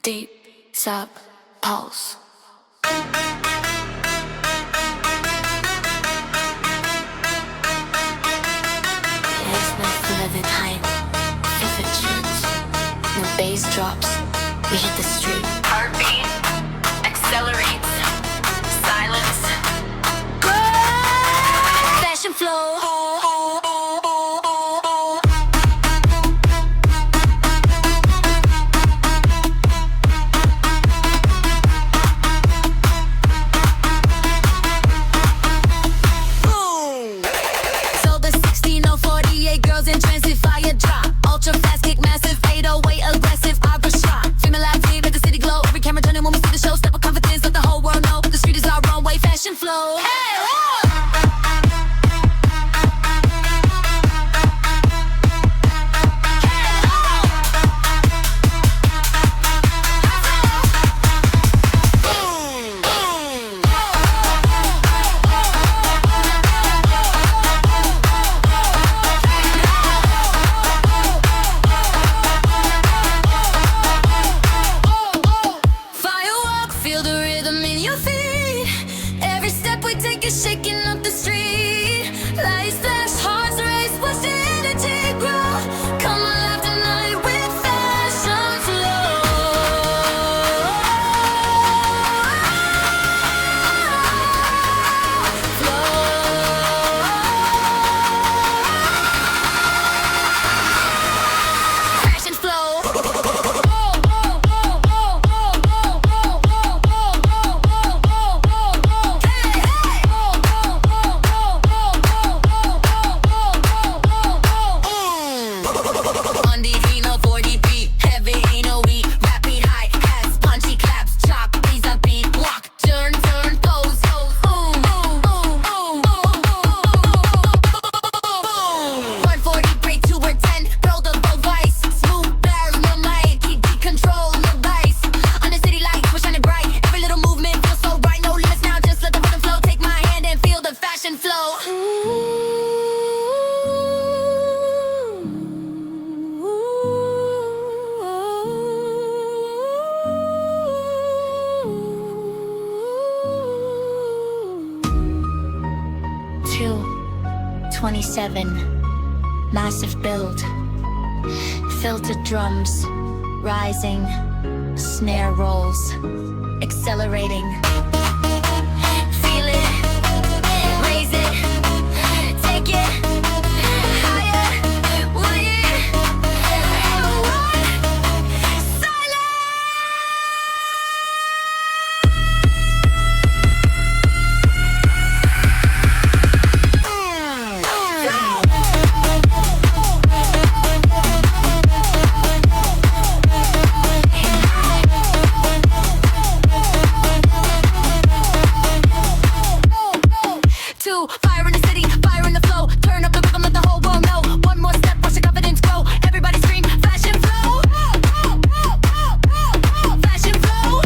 deep sub pulse. There's no fuller than height, vivid shoots, no bass drops, we hit the street. Heartbeat accelerates, silence, fashion flow. Shaking up the street, lights flash, hearts race, watch the energy grow. Come alive tonight with fashion flow. Fashion flow. Two, 27, massive build, filtered drums, rising, snare rolls, accelerating. Feel it, raise it, take it higher, fire in the city, fire in the flow. Turn up the rhythm, let the whole world know. One more step, watch your confidence grow. Everybody scream, fashion flow. Fashion flow.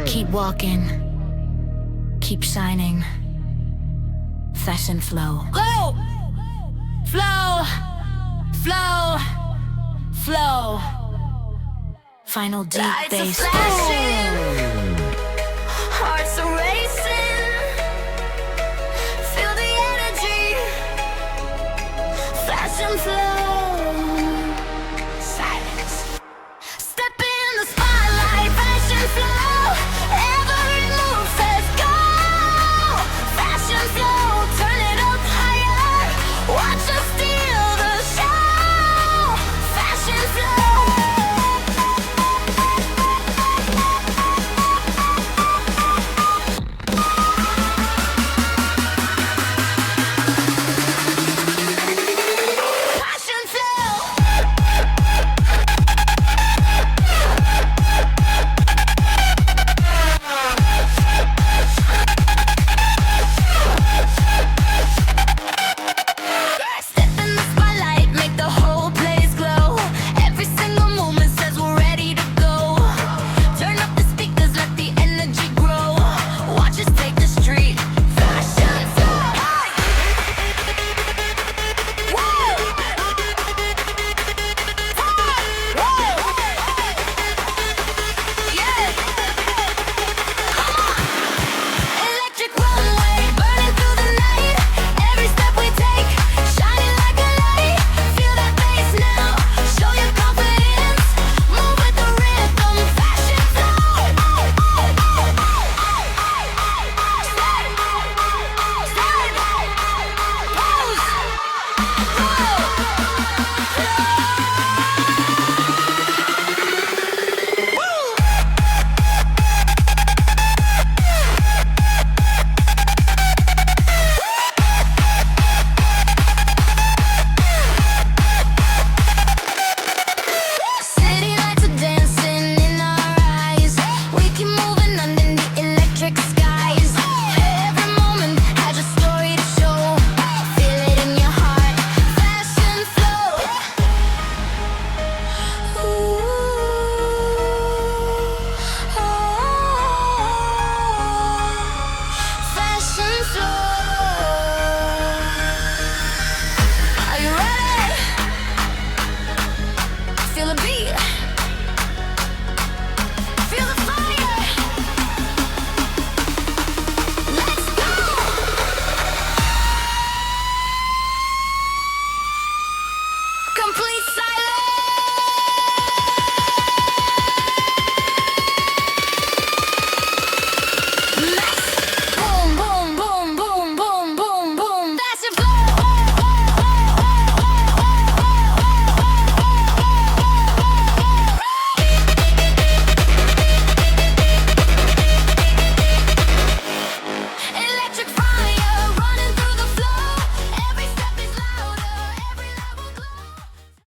Keep walking, keep shining. Fashion flow. Flow, flow, flow, flow. Final deep Lights are bass. flashing, hearts are